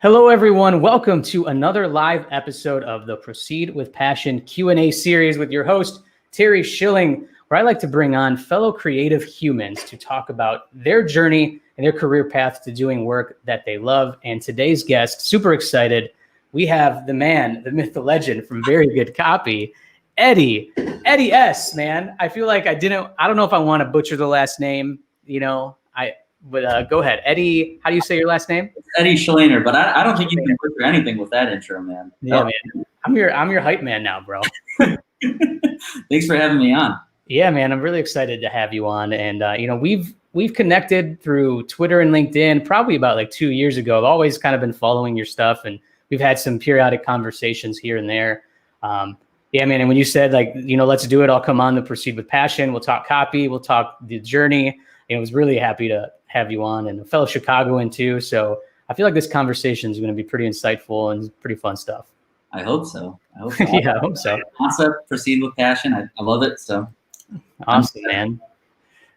Hello, everyone. Welcome to another live episode of the Proceed with Passion Q&A series with your host, Terry Schilling, where I like to bring on fellow creative humans to talk about their journey and their career path to doing work that they love. And today's guest, super excited, we have the man, the myth, the legend from Very Good Copy, Eddie S, man. I feel like I don't know if I want to butcher the last name, but go ahead. Eddie, how do you say your last name? Eddie Shleyner, but I don't think you can butcher anything with that intro, man. Yeah, man. I'm your hype man now, bro. Thanks for having me on. Yeah, man. I'm really excited to have you on. And we've connected through Twitter and LinkedIn probably about like 2 years ago. I've always kind of been following your stuff, and we've had some periodic conversations here and there. Yeah, man. And when you said let's do it, I'll come on to Proceed with Passion. We'll talk copy. We'll talk the journey. And I was really happy to have you on, and a fellow Chicagoan too. So I feel like this conversation is going to be pretty insightful and pretty fun stuff. I hope so. Yeah, I hope so. Concept, Proceed with Passion. I love it. So awesome, man.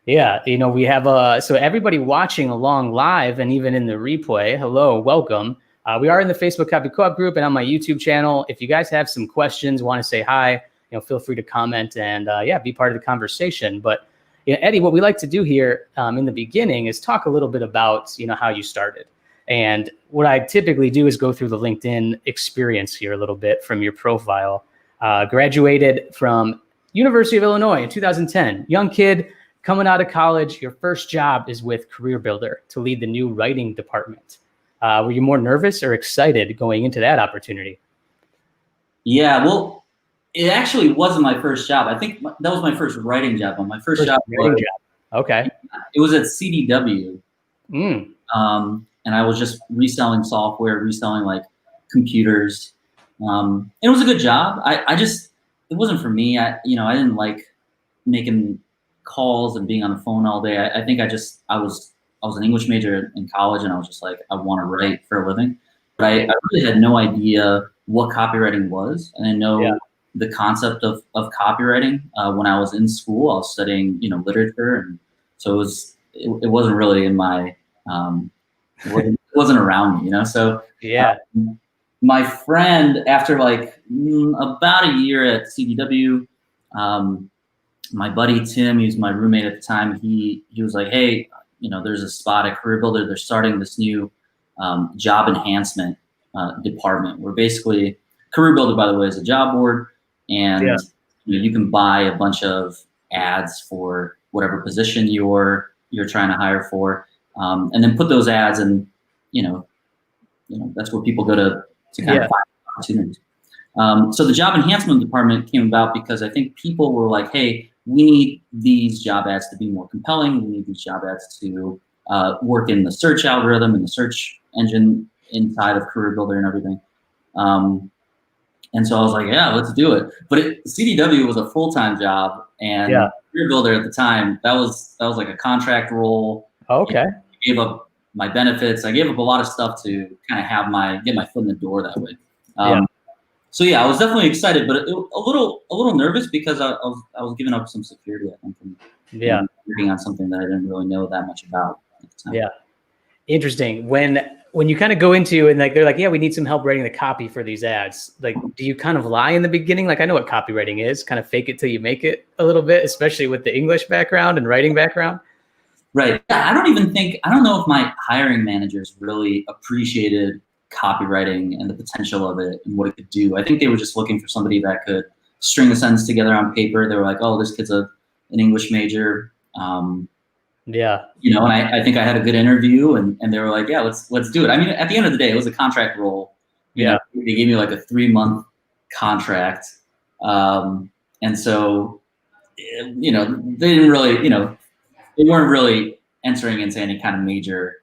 Yeah, we have so everybody watching along live and even in the replay, hello, welcome. We are in the Facebook Copy Co-op group and on my YouTube channel. If you guys have some questions, want to say hi, feel free to comment and be part of the conversation. But Eddie, what we like to do here in the beginning is talk a little bit about, how you started. And what I typically do is go through the LinkedIn experience here a little bit from your profile. Graduated from University of Illinois in 2010. Young kid coming out of college. Your first job is with Career Builder to lead the new writing department. Were you more nervous or excited going into that opportunity? Yeah, well, it actually wasn't my first job. I think that was my first writing job. My first job. Okay. It was at CDW. And I was just reselling software, reselling like computers. It was a good job. It wasn't for me. I didn't like making calls and being on the phone all day. I think I was an English major in college, and I was just like, I want to write for a living. But I really had no idea what copywriting was, and I know the concept of copywriting. When I was in school, I was studying, literature, and so it wasn't really in my, it wasn't around me, So my friend, after about a year at CDW, my buddy Tim, he was my roommate at the time. He was like, hey, there's a spot at Career Builder. They're starting this new job enhancement department, where basically Career Builder, by the way, is a job board. And you can buy a bunch of ads for whatever position you're trying to hire for, and then put those ads in. That's where people go to kind of find opportunities. So the job enhancement department came about because I think people were like, "Hey, we need these job ads to be more compelling. We need these job ads to work in the search algorithm and the search engine inside of Career Builder and everything." And so I was like, yeah, let's do it. But CDW was a full-time job, and Career Builder at the time, that was like a contract role. Okay. I gave up my benefits. I gave up a lot of stuff to kind of get my foot in the door that way. So I was definitely excited, but a little nervous because I was giving up some security, I think, and working on something that I didn't really know that much about at the time. Yeah. Interesting. When you kind of go into and they're like, yeah, we need some help writing the copy for these ads. Like, do you kind of lie in the beginning? Like, I know what copywriting is, kind of fake it till you make it a little bit, especially with the English background and writing background. Right. I don't know if my hiring managers really appreciated copywriting and the potential of it and what it could do. I think they were just looking for somebody that could string a sentence together on paper. They were like, oh, this kid's an English major. And I think I had a good interview, and they were like, yeah, let's do it. I mean, at the end of the day, it was a contract role. They gave me like a 3-month contract. And so, they didn't really, they weren't really entering into any kind of major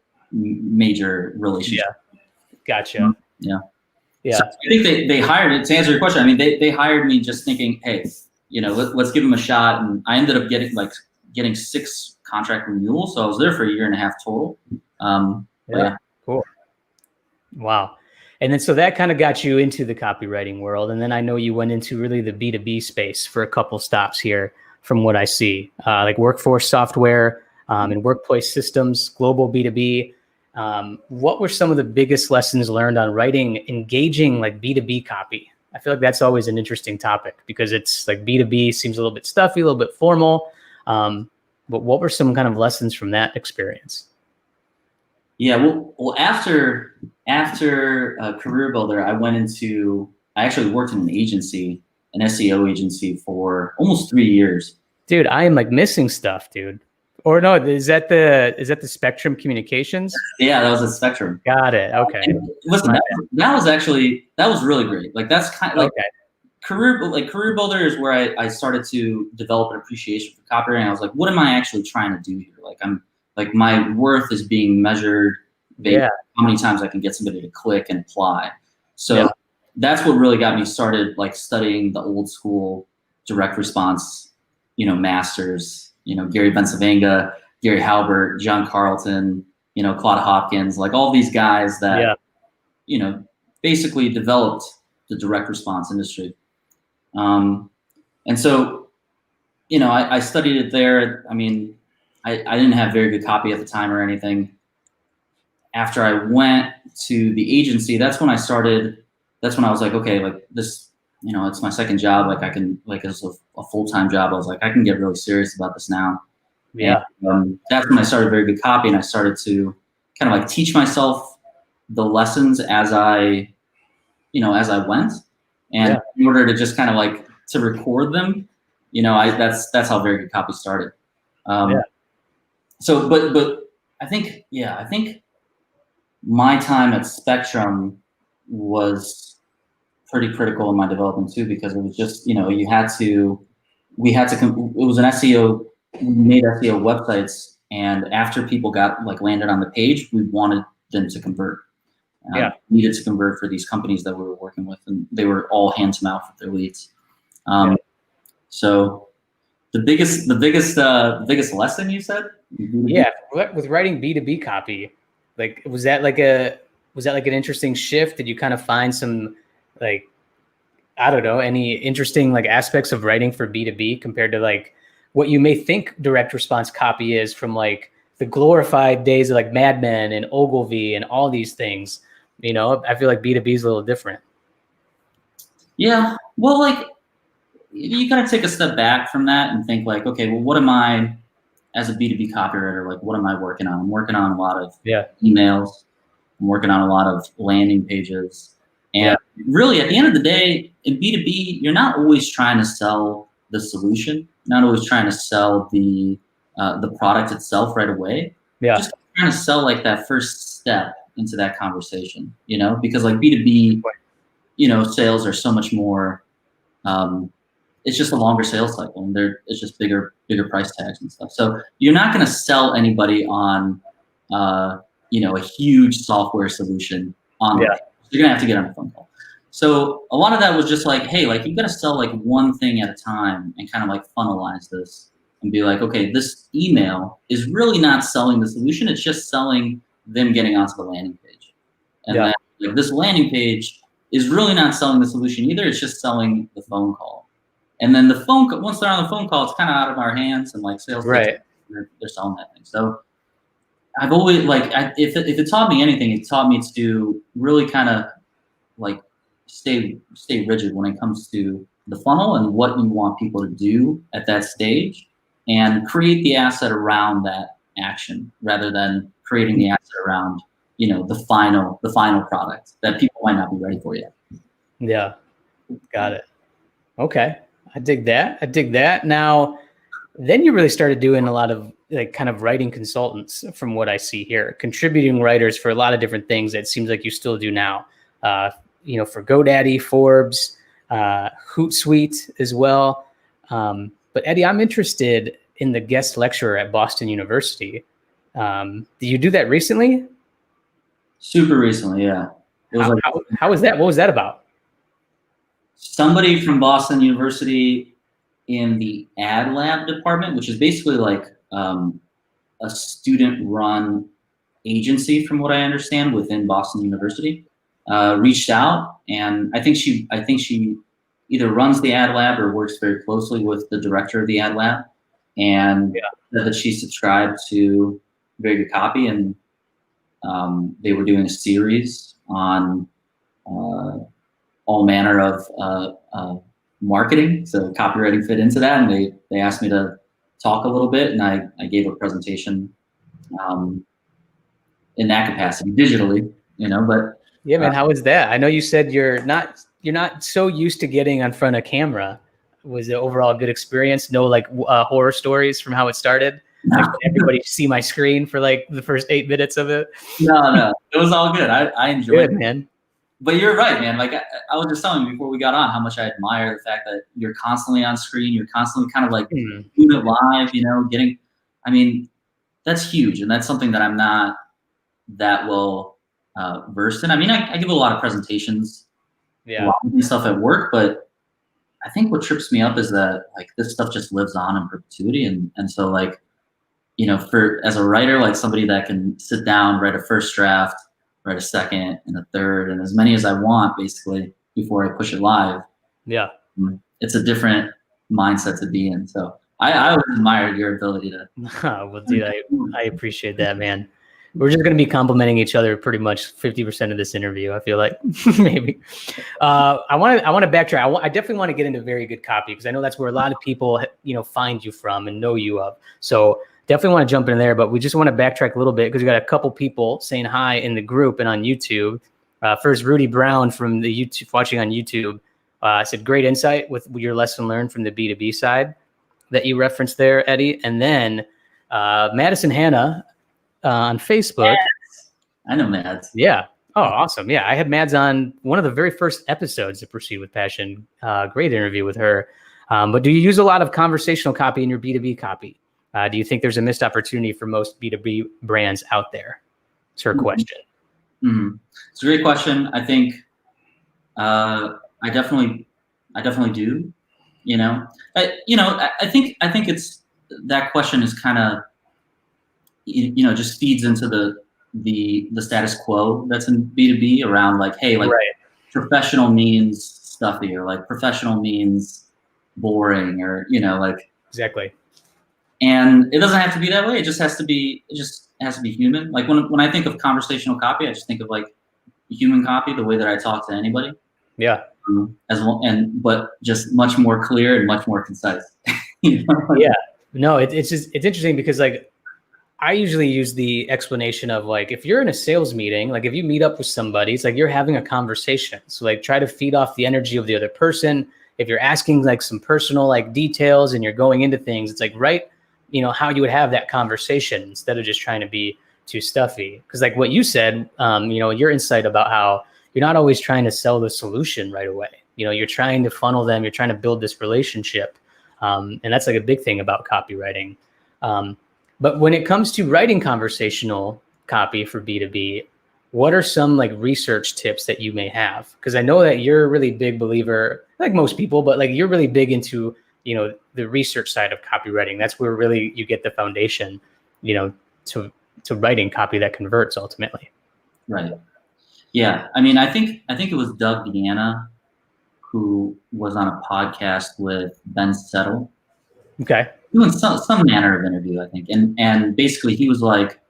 relationship. Yeah. Gotcha. Yeah. So I think they hired it, to answer your question. I mean, they hired me just thinking, hey, let's give them a shot. And I ended up getting 6 contract renewals. So I was there for 1.5 years total. Cool. Wow. And then so that kind of got you into the copywriting world. And then I know you went into really the B2B space for a couple stops here from what I see, like workforce software and workplace systems, global B2B. What were some of the biggest lessons learned on writing engaging like B2B copy? I feel like that's always an interesting topic because it's like B2B seems a little bit stuffy, a little bit formal. But what were some kind of lessons from that experience? Yeah, well, after Career Builder, I actually worked in an agency, an SEO agency for almost 3 years. Dude, I am like missing stuff, dude. Or no, is that the Spectrum Communications? Yeah, that was a Spectrum. Got it. Okay. Listen, that was really great. Like that's kind of like okay. Career Builder is where I started to develop an appreciation for copywriting. I was like, what am I actually trying to do here? Like my worth is being measured based on how many times I can get somebody to click and apply. So that's what really got me started, like studying the old school direct response, masters, Gary Bencivenga, Gary Halbert, John Carlton, Claude Hopkins, like all these guys that, basically developed the direct response industry. And so, I studied it there. I mean, I didn't have very good copy at the time or anything. After I went to the agency, that's when I was like, okay, like this, it's my second job. Like I can, like as a full-time job, I was like, I can get really serious about this now. Yeah. And, that's when I started very good copy, and I started to kind of like teach myself the lessons as I went. And in order to just kind of like to record them, that's how very good copy started. So, but I think my time at Spectrum was pretty critical in my development too, because it was just, it was an SEO, we made SEO websites, and after people got like landed on the page, we wanted them to convert. Needed to convert for these companies that we were working with, and they were all hand to mouth with their leads. So the biggest lesson you said? Yeah, with writing B2B copy, like was that like an interesting shift? Did you kind of find some like, I don't know, any interesting like aspects of writing for B2B compared to like what you may think direct response copy is from like the glorified days of like Mad Men and Ogilvy and all these things? I feel like B2B is a little different. Yeah, well, like you gotta take a step back from that and think like, okay, well, what am I as a B2B copywriter? Like, what am I working on? I'm working on a lot of emails. I'm working on a lot of landing pages. And really, at the end of the day, in B2B, you're not always trying to sell the solution. You're not always trying to sell the product itself right away. Just trying to sell like that first step into that conversation, because like B2B, sales are so much more, it's just a longer sales cycle, and it's just bigger price tags and stuff. So you're not going to sell anybody on, a huge software solution on you're going to have to get on a phone call. So a lot of that was just like, hey, like you got to sell like one thing at a time and kind of like funnelize this and be like, okay, this email is really not selling the solution. It's just selling them getting onto the landing page. And then like, this landing page is really not selling the solution either. It's just selling the phone call. And then the phone call, once they're on the phone call, it's kind of out of our hands, and like sales, they're selling that thing. So I've always if it taught me anything, it taught me to really kind of like stay rigid when it comes to the funnel and what you want people to do at that stage, and create the asset around that action rather than creating the asset around the final product that people might not be ready for yet. Yeah, got it. Okay, I dig that. Now, then you really started doing a lot of like kind of writing consultants from what I see here, contributing writers for a lot of different things that seems like you still do now. For GoDaddy, Forbes, Hootsuite as well. But Eddie, I'm interested in the guest lecturer at Boston University. Did you do that recently? Super recently, yeah. It was how was that? What was that about? Somebody from Boston University in the ad lab department, which is basically like a student-run agency, from what I understand, within Boston University, reached out, and I think she either runs the ad lab or works very closely with the director of the ad lab, and that she subscribed to Very Good Copy, and They were doing a series on all manner of marketing, so copywriting fit into that, and they asked me to talk a little bit, and I gave a presentation in that capacity digitally, but yeah, man, how was that? I know you said you're not so used to getting in front of camera. Was it overall a good experience? No, like horror stories from how it started? Like everybody see my screen for like the first 8 minutes of it? No, it was all good. I enjoyed Good, it. man. But you're right, man. Like I was just telling you before we got on how much I admire the fact that you're constantly on screen. You're constantly kind of like doing it live, I mean, that's huge. And that's something that I'm not that well versed in. I mean, I give a lot of presentations, a lot of stuff at work, but I think what trips me up is that like this stuff just lives on in perpetuity. And so like, as a writer, like somebody that can sit down, write a first draft, write a second and a third, and as many as I want, basically, before I push it live. Yeah. It's a different mindset to be in. So I always admired your ability to. Well, dude, I appreciate that, man. We're just going to be complimenting each other pretty much 50% of this interview, I feel like. Maybe. I want to backtrack. I definitely want to get into very good copy, because I know that's where a lot of people, find you from and know you of. So definitely want to jump in there, but we just want to backtrack a little bit because we got a couple people saying hi in the group and on YouTube. First, Rudy Brown from the YouTube, watching on YouTube, said, great insight with your lesson learned from the B2B side that you referenced there, Eddie. And then Madison Hannah on Facebook. Mads. I know Mads. Yeah. Oh, awesome. Yeah, I had Mads on one of the very first episodes of Proceed with Passion. Great interview with her. But do you use a lot of conversational copy in your B2B copy? Do you think there's a missed opportunity for most B2B brands out there? It's her question. Mm-hmm. It's a great question. I think I definitely do. I think it's that question is kind of just feeds into the status quo that's in B2B around like, hey, like professional means stuffy, or like professional means boring, or like exactly. And it doesn't have to be that way. It just has to be human. Like when I think of conversational copy, I just think of like human copy, the way that I talk to anybody. Yeah. But just much more clear and much more concise. Yeah. No, it's interesting because like I usually use the explanation of like, if you're in a sales meeting, like if you meet up with somebody, it's like you're having a conversation. So like try to feed off the energy of the other person. If you're asking like some personal like details and you're going into things, it's like how you would have that conversation instead of just trying to be too stuffy. Because like what you said, your insight about how you're not always trying to sell the solution right away. You're trying to funnel them. You're trying to build this relationship. And that's like a big thing about copywriting. But when it comes to writing conversational copy for B2B, what are some like research tips that you may have? Because I know that you're a really big believer, like most people, but like you're really big into the research side of copywriting. That's where really you get the foundation, to writing copy that converts ultimately. Right. Yeah. I mean, I think it was Doug Deanna who was on a podcast with Ben Settle. Okay. Doing some manner of interview, I think. And basically he was like,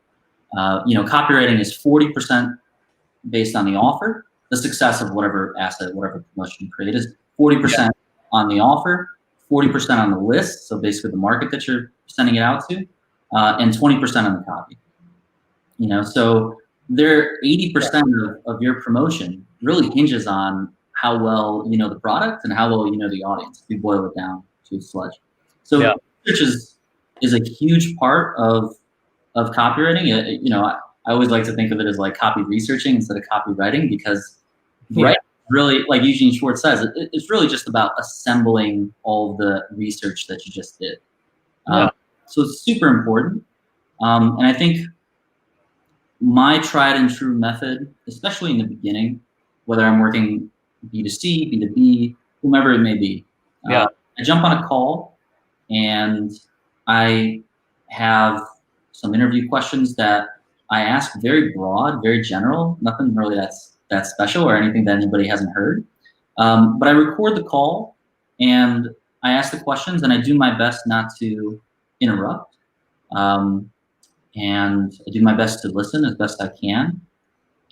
copywriting is 40% based on the offer. The success of whatever asset, whatever promotion you create is 40% on the offer, 40% on the list. So basically the market that you're sending it out to, and 20% on the copy. So there 80% of your promotion really hinges on how well you know the product and how well you know the audience, if you boil it down to a sludge. So research is a huge part of copywriting. I always like to think of it as like copy researching instead of copywriting, because really, like Eugene Schwartz says, it's really just about assembling all the research that you just did. So it's super important. And I think my tried and true method, especially in the beginning, whether I'm working B2C, B2B, whomever it may be, I jump on a call and I have some interview questions that I ask, very broad, very general, nothing really that's special or anything that anybody hasn't heard. But I record the call and I ask the questions and I do my best not to interrupt. and I do my best to listen as best I can.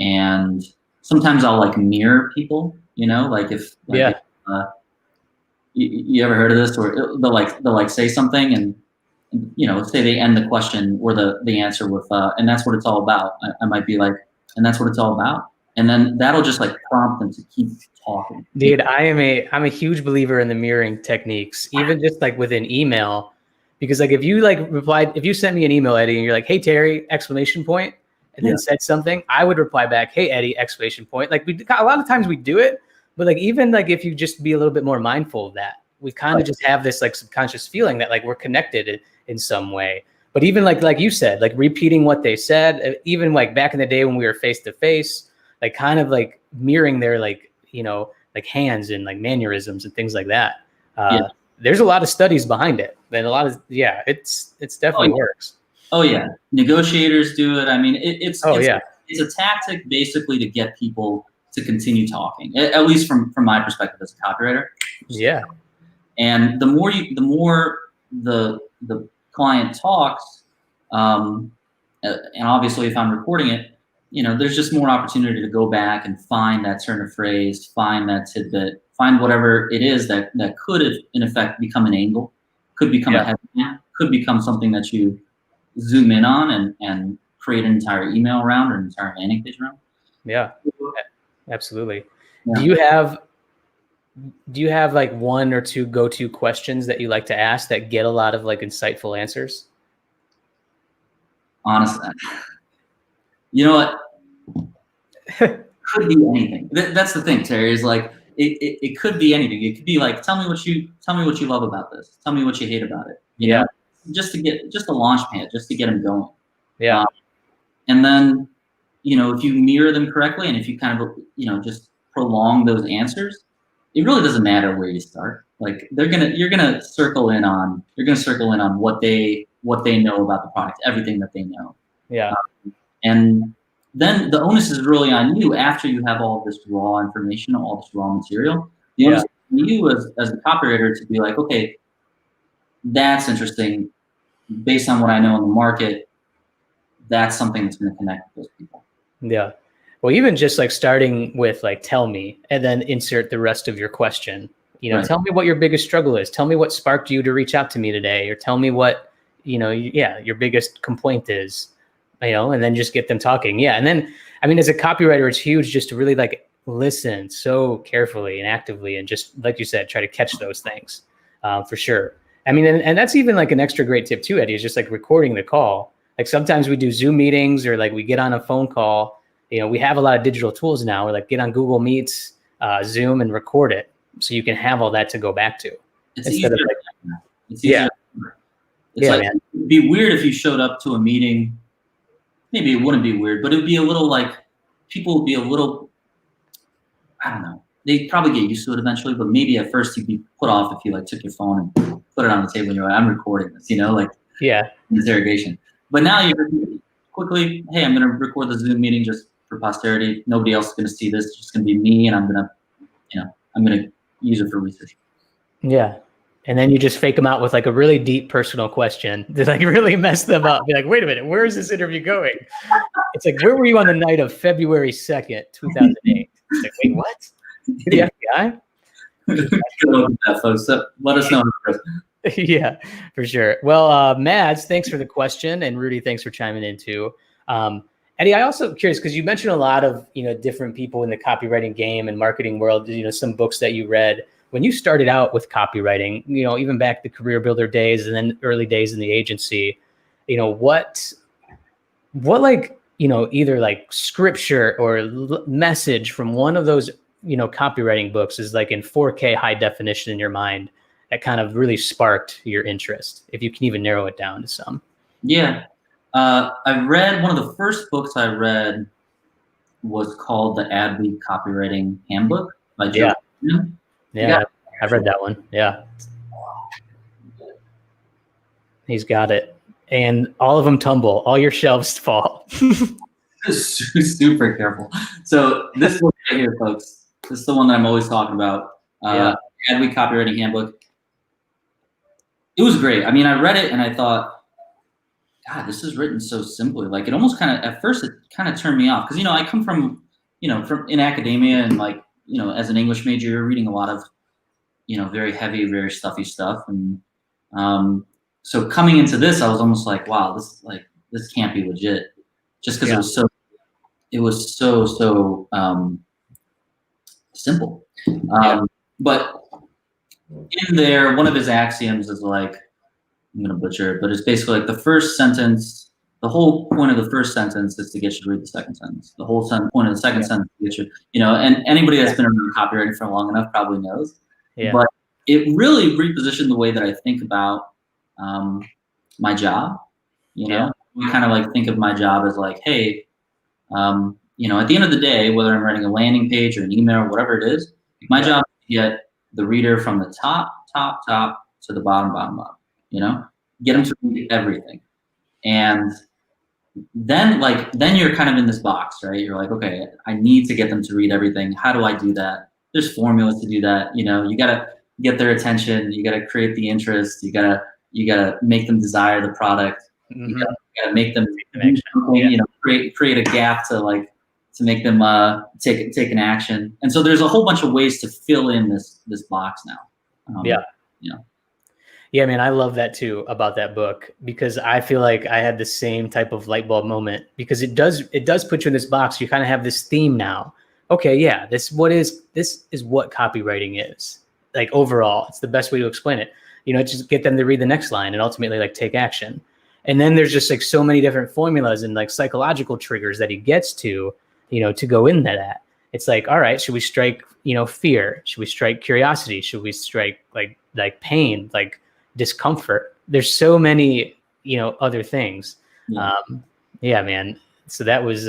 And sometimes I'll like mirror people, you know, like if you ever heard of this, or they'll like say something and you know, say they end the question or the answer with and that's what it's all about. I might be like, and that's what it's all about, and then that'll just like prompt them to keep talking. Dude, I'm a huge believer in the mirroring techniques, even just like within email, because like if you sent me an email, Eddie, and you're like, "Hey Terry!" exclamation point, and then said something, I would reply back, "Hey Eddie!" exclamation point. Like a lot of times we do it, but like even like if you just be a little bit more mindful of that, we kind of just have this like subconscious feeling that like we're connected in some way. But even like you said, like repeating what they said, even like back in the day when we were face to face, like kind of like mirroring their like, you know, like hands and like mannerisms and things like that. There's a lot of studies behind it, and a lot of it's definitely works. Oh yeah, negotiators do it. I mean, it's a tactic basically to get people to continue talking. At least from my perspective as a copywriter. Yeah. And the more the client talks, and obviously if I'm recording it, you know, there's just more opportunity to go back and find that turn of phrase, find that tidbit, find whatever it is that could in effect become an angle, could become a headline, could become something that you zoom in on and create an entire email around or an entire landing page around. Yeah, absolutely. Yeah. Do you have like one or two go-to questions that you like to ask that get a lot of like insightful answers? Honestly, you know what? Could be anything. That's the thing, Terry, is like it could be anything. It could be like, tell me what you love about this. Tell me what you hate about it. You know? Just a launch pad, just to get them going. Yeah. And then, you know, if you mirror them correctly, and if you kind of, you know, just prolong those answers, it really doesn't matter where you start. Like you're gonna circle in on what they know about the product, everything that they know. Yeah. And then the onus is really on you after you have all this raw information, all this raw material. The onus is on you as a copywriter to be like, okay, that's interesting. Based on what I know in the market, that's something that's going to connect with those people. Yeah. Well, even just like starting with like, tell me, and then insert the rest of your question. You know, tell me what your biggest struggle is. Tell me what sparked you to reach out to me today, or tell me what, you know, your biggest complaint is, you know, and then just get them talking. Yeah. And then, I mean, as a copywriter, it's huge just to really like listen so carefully and actively, and just like you said, try to catch those things for sure. I mean, and that's even like an extra great tip too, Eddie, is just like recording the call. Like sometimes we do Zoom meetings or like we get on a phone call. You know, we have a lot of digital tools now. We like get on Google Meets, Zoom, and record it, so you can have all that to go back to. It's easier. It'd be weird if you showed up to a meeting. Maybe it wouldn't be weird, but it'd be a little like people would be a little. I don't know. They'd probably get used to it eventually, but maybe at first you'd be put off if you like took your phone and put it on the table and you're like, I'm recording this, you know, like interrogation. But now you're quickly, hey, I'm going to record the Zoom meeting just for posterity. Nobody else is going to see this. It's just going to be me, and I'm going to use it for research. Yeah. And then you just fake them out with like a really deep personal question to like really mess them up. Be like, wait a minute, where is this interview going? It's like, where were you on the night of February 2nd, 2008? It's like, wait, what? The FBI? So let us know. Yeah, for sure. Well, Mads, thanks for the question, and Rudy, thanks for chiming in too. Eddie, I also curious because you mentioned a lot of different people in the copywriting game and marketing world. Some books that you read when you started out with copywriting. Even back the Career Builder days and then early days in the agency. What like either like scripture or message from one of those copywriting books is like in 4K high definition in your mind that kind of really sparked your interest, if you can even narrow it down to some. Yeah. I read one of the first books I read was called the AI Copywriting Handbook by Goto. Yeah, I've read that one. Yeah. He's got it. And all of them tumble, all your shelves fall. Super careful. So this book right here, folks, this is the one that I'm always talking about. AI Copywriting Handbook. It was great. I mean, I read it and I thought, God, this is written so simply. Like it almost kind of, at first it kind of turned me off. Cause I come from, from in academia and like, as an English major, you're reading a lot of, very heavy, very stuffy stuff. And so coming into this, I was almost like, wow, this can't be legit, just because it was so simple. But in there, one of his axioms is like, I'm gonna butcher it, but it's basically like the first sentence. The whole point of the first sentence is to get you to read the second sentence. The whole point of the second sentence is to get you, and anybody that's been around copywriting for long enough probably knows. Yeah. But it really repositioned the way that I think about my job. I kind of like think of my job as like, hey, at the end of the day, whether I'm writing a landing page or an email or whatever it is, my job is to get the reader from the top to the bottom. Get them to read everything. And then you're kind of in this box, right? You're like, okay, I need to get them to read everything. How do I do that? There's formulas to do that. You gotta get their attention. You gotta create the interest. You gotta make them desire the product. Mm-hmm. You gotta make them, create a gap to make them take an action. And so there's a whole bunch of ways to fill in this box now. Yeah, man, I love that too about that book, because I feel like I had the same type of light bulb moment, because it does put you in this box. You kind of have this theme now. Okay, yeah, this is what copywriting is. Like overall, it's the best way to explain it. Just get them to read the next line and ultimately like take action. And then there's just like so many different formulas and like psychological triggers that he gets to, to go into that. It's like, all right, should we strike, fear? Should we strike curiosity? Should we strike like pain, like discomfort? There's so many, other things. Yeah, man. So that was,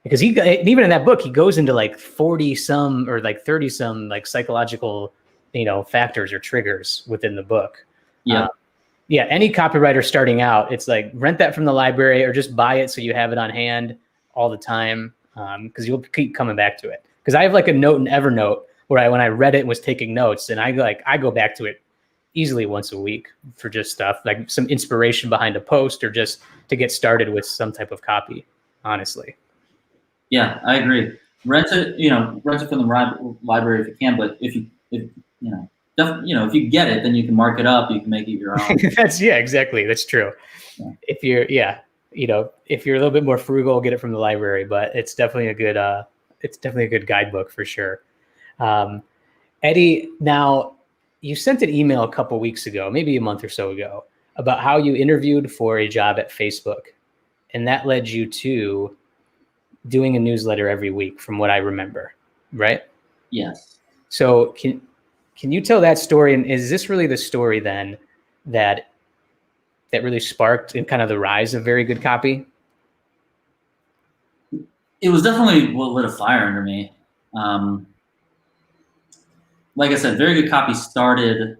because even in that book, he goes into like 40 some or like 30 some like psychological, factors or triggers within the book. Yeah. Yeah. Any copywriter starting out, it's like rent that from the library or just buy it so you have it on hand all the time. Because you'll keep coming back to it. Because I have like a note in Evernote where when I read it and was taking notes, and I go back to it easily once a week for just stuff like some inspiration behind a post or just to get started with some type of copy, honestly. Yeah, I agree. Rent it from the library if you can, but if you get it, then you can mark it up, you can make it your own. Exactly. That's true. Yeah. If you're a little bit more frugal, get it from the library, but it's definitely a good guidebook for sure. Eddie, now you sent an email a couple weeks ago, maybe a month or so ago, about how you interviewed for a job at Facebook, and that led you to doing a newsletter every week, from what I remember, right? Yes. So can you tell that story? And is this really the story then that really sparked in kind of the rise of very good copy? It was definitely what lit a fire under me. Like I said, very good copy started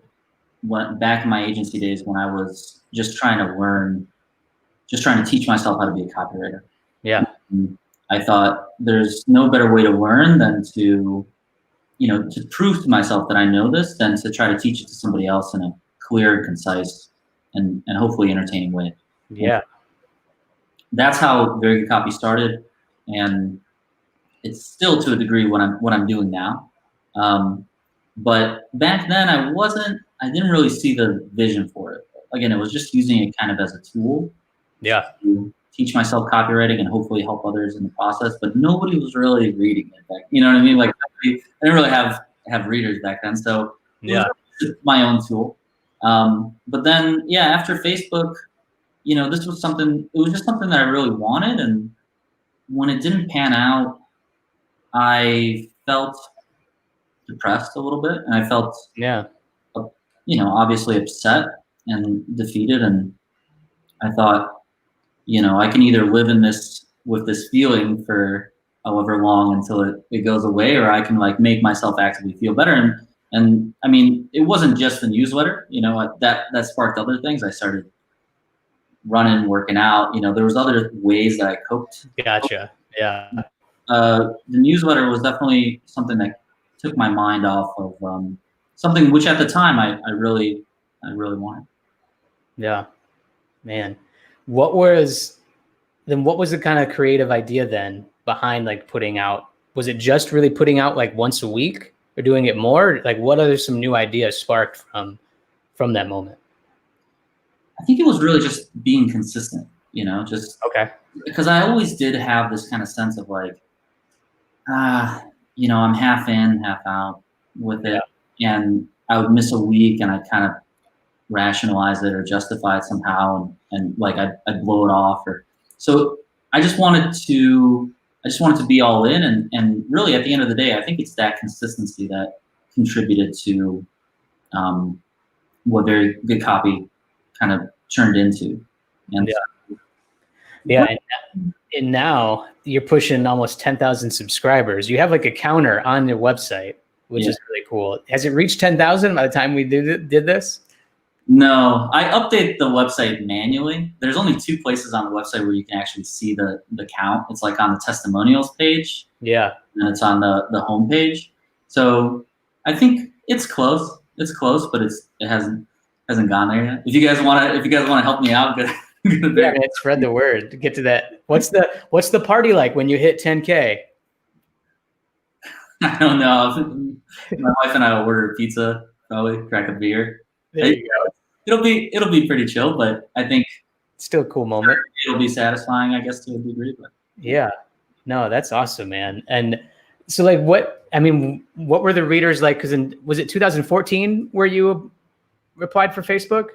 back in my agency days when I was just trying to teach myself how to be a copywriter. Yeah. I thought there's no better way to learn than to prove to myself that I know this than to try to teach it to somebody else in a clear, concise, and hopefully entertaining way. Yeah. That's how very good copy started. And it's still to a degree what I'm doing now. But back then I didn't really see the vision for it. Again, it was just using it kind of as a tool. Yeah. To teach myself copywriting and hopefully help others in the process, but nobody was really reading it back. You know what I mean? Like I didn't really have readers back then. So it was my own tool. But then, after Facebook, it was just something that I really wanted. And when it didn't pan out, I felt depressed a little bit, and I felt, obviously upset and defeated. And I thought, I can either live with this feeling for however long until it goes away, or I can make myself actively feel better. And I mean, it wasn't just the newsletter, that sparked other things. I started running, working out, there was other ways that I coped. Gotcha. Yeah. The newsletter was definitely something that took my mind off of something which at the time I really wanted. Yeah, man. what was the kind of creative idea then behind like putting out? Was it just really putting out like once a week, or doing it more? Like, what other some new ideas sparked from that moment? I think it was really just being consistent, just Okay. because I always did have this kind of sense of like, I'm half in, half out with it. And I would miss a week and I'd kind of rationalize it or justify it somehow. And like, I'd blow it off so I just wanted to be all in. And really at the end of the day, I think it's that consistency that contributed to, what very good copy kind of turned into. And and now you're pushing almost 10,000 subscribers. You have like a counter on your website, which is really cool. Has it reached 10,000 by the time we did this? No, I update the website manually. There's only 2 places on the website where you can actually see the count. It's like on the testimonials page. Yeah. And it's on the home page. So I think it's close. It's close, but it hasn't gone there yet. If you guys want to help me out, good. Yeah, man, spread the word to get to that. What's the party like when you hit 10K? I don't know. My wife and I will order pizza, probably crack a beer. There you go. It'll be pretty chill, but I think it's still a cool moment. It'll be satisfying, I guess, to a degree. But yeah, no, that's awesome, man. And so, like, what were the readers like? Because was it 2014 where you applied for Facebook?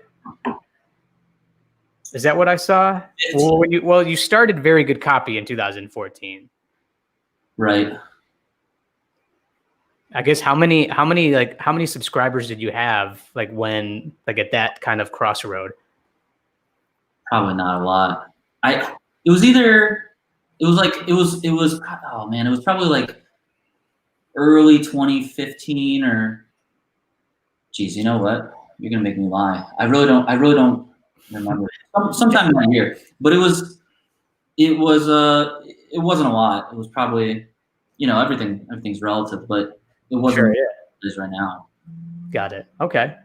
Is that what I saw? Well, you started Very Good Copy in 2014, right? I guess how many subscribers did you have at that kind of crossroad? Probably not a lot. It was probably like early 2015 or geez, you know what? You're gonna make me lie. I really don't remember. Sometime in that year, but it wasn't a lot. It was probably, everything's relative, but it wasn't what it is right now. Got it. Okay.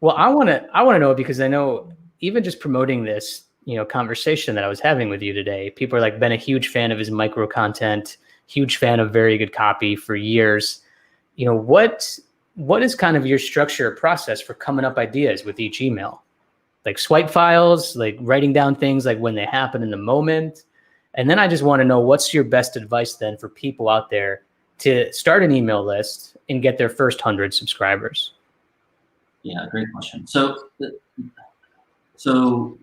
Well, I want to know, because I know even just promoting this, conversation that I was having with you today, people are like, been a huge fan of his micro content, huge fan of Very Good Copy for years. What is kind of your structure or process for coming up ideas with each email? Like swipe files, like writing down things like when they happen in the moment. And then I just want to know, what's your best advice then for people out there to start an email list and get their first 100 subscribers? Yeah, great question. So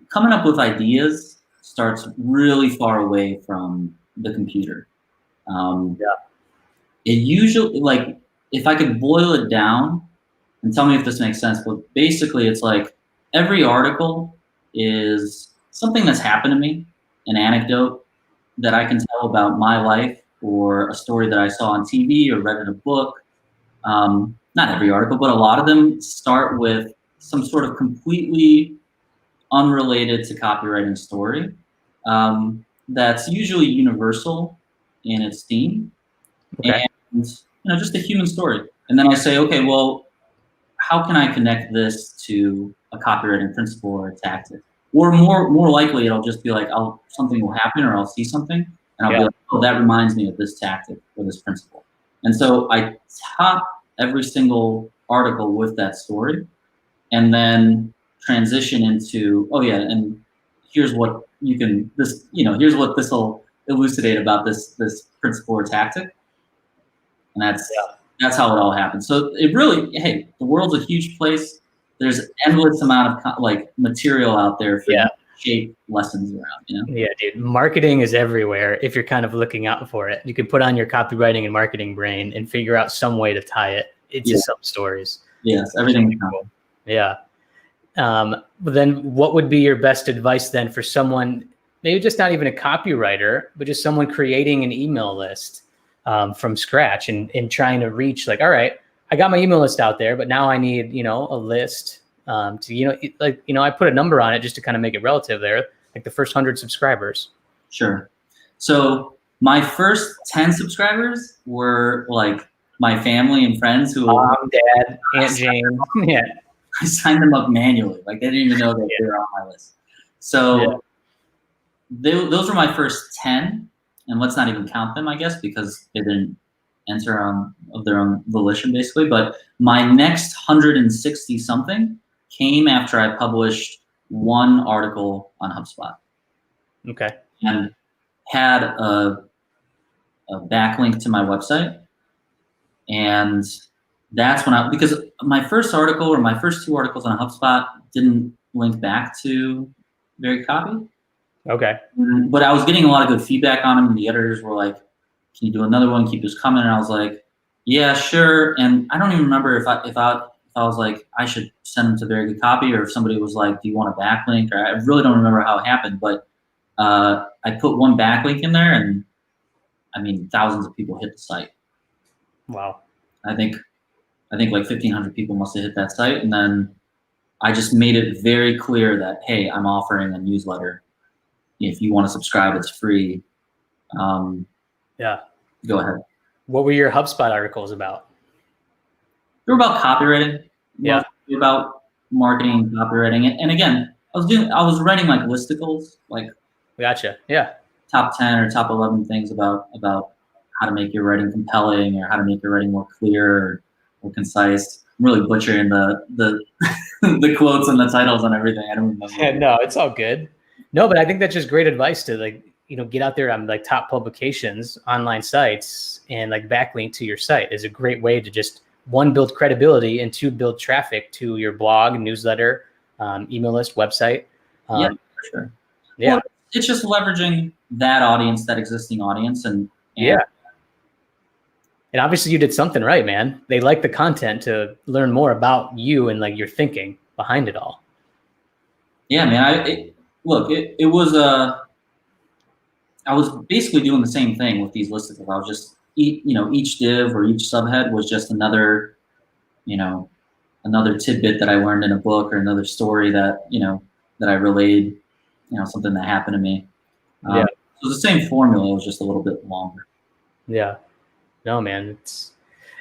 coming up with ideas starts really far away from the computer. It usually, like, if I could boil it down, and tell me if this makes sense, but basically it's like every article is something that's happened to me, an anecdote that I can tell about my life, or a story that I saw on TV or read in a book. Not every article, but a lot of them start with some sort of completely unrelated to copywriting story that's usually universal in its theme, and just a human story. And then I say, okay, well, how can I connect this to a copywriting principle or a tactic? Or more likely, it'll just be like, something will happen, or I'll see something, and I'll be like, oh, that reminds me of this tactic or this principle. And so I top every single article with that story, and then transition into, and here's what here's what this will elucidate about this principle or tactic. And that's how it all happens. So it really, the world's a huge place. There's an endless amount of material out there for shape lessons around, Yeah, dude. Marketing is everywhere if you're kind of looking out for it. You can put on your copywriting and marketing brain and figure out some way to tie it into some stories. Yes, everything. Cool. Yeah. Then what would be your best advice then for someone, maybe just not even a copywriter, but just someone creating an email list from scratch and trying to reach, like, all right, I got my email list out there, but now I need, a list I put a number on it just to kind of make it relative there, like the first 100 subscribers. Sure. So my first 10 subscribers were like my family and friends who Mom, Dad, Aunt Jane. I signed them up manually. Like, they didn't even know that they were on my list. So those were my first 10, and let's not even count them, I guess, because they didn't enter of their own volition, basically. But my next 160 something came after I published one article on HubSpot. Okay. And had a backlink to my website. And that's when because my first article or my first 2 articles on HubSpot didn't link back to Very Copy. Okay. But I was getting a lot of good feedback on them, and the editors were like, "Can you do another one? Keep this coming." And I was like, "Yeah, sure." And I don't even remember if I was like, I should send them to Very Good Copy, or if somebody was like, "Do you want a backlink?" Or I really don't remember how it happened, but I put one backlink in there, and I mean, thousands of people hit the site. Wow. I think like 1,500 people must have hit that site, and then I just made it very clear that, hey, I'm offering a newsletter. If you want to subscribe, it's free. Yeah. Go ahead. What were your HubSpot articles about? They were about copywriting. Yeah. They were about marketing, copywriting, and again, I was writing like listicles, like. Gotcha. Yeah. Top 10 or top 11 things about how to make your writing compelling, or how to make your writing more clear or concise. I'm really butchering the the quotes and the titles and everything. I don't remember. No, it's all good. No, but I think that's just great advice to get out there on like top publications, online sites, and like backlink to your site is a great way to just, 1, build credibility, and 2, build traffic to your blog, newsletter, email list, website. Yeah, for sure. Yeah. Well, it's just leveraging that audience, that existing audience, and yeah. And obviously you did something right, man. They like the content to learn more about you and like your thinking behind it all. Yeah, man. It was I was basically doing the same thing with these listicles. I was just each div or each subhead was just another tidbit that I learned in a book, or another story that that I relayed, something that happened to me. Yeah. It was the same formula. It was just a little bit longer. Yeah. No, man,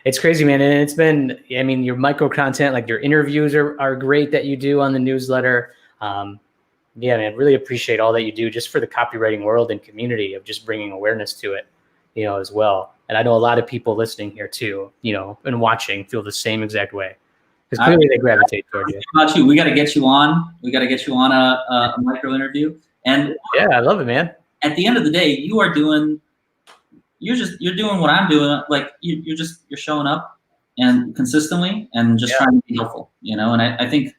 it's crazy, man. And it's been, I mean, your micro content, like your interviews are great that you do on the newsletter. Yeah, man, really appreciate all that you do just for the copywriting world and community of just bringing awareness to it, as well. And I know a lot of people listening here too, and watching feel the same exact way, because clearly they gravitate toward you. How about you? We got to get you on. We got to get you on a micro interview. And yeah, I love it, man. At the end of the day, you're doing what I'm doing. Like you're showing up and consistently and just trying to be helpful, and I think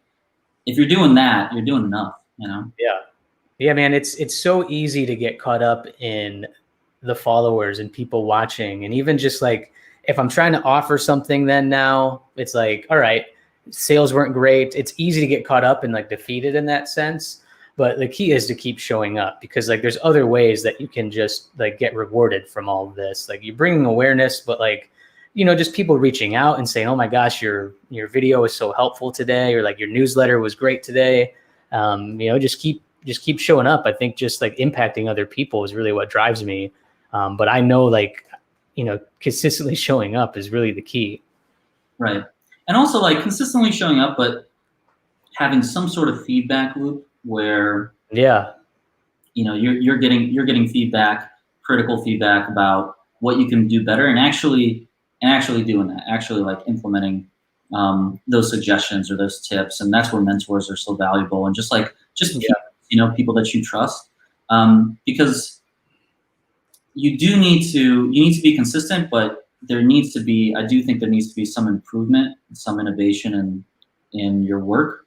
if you're doing that, you're doing enough, Yeah, man, it's so easy to get caught up in the followers and people watching. And even just like, if I'm trying to offer something, then now it's like, all right, sales weren't great. It's easy to get caught up and like defeated in that sense. But the key is to keep showing up, because like there's other ways that you can just like get rewarded from all of this. Like you're bringing awareness, but like, just people reaching out and saying, oh my gosh, your video is so helpful today, or like your newsletter was great today. Just keep showing up. I think just like impacting other people is really what drives me. But I know like, consistently showing up is really the key. Right. And also like consistently showing up, but having some sort of feedback loop where you're getting feedback, critical feedback about what you can do better, and actually doing that, actually like implementing those suggestions or those tips. And that's where mentors are so valuable, and just people that you trust, because you need to be consistent, but I do think there needs to be some improvement, some innovation in your work.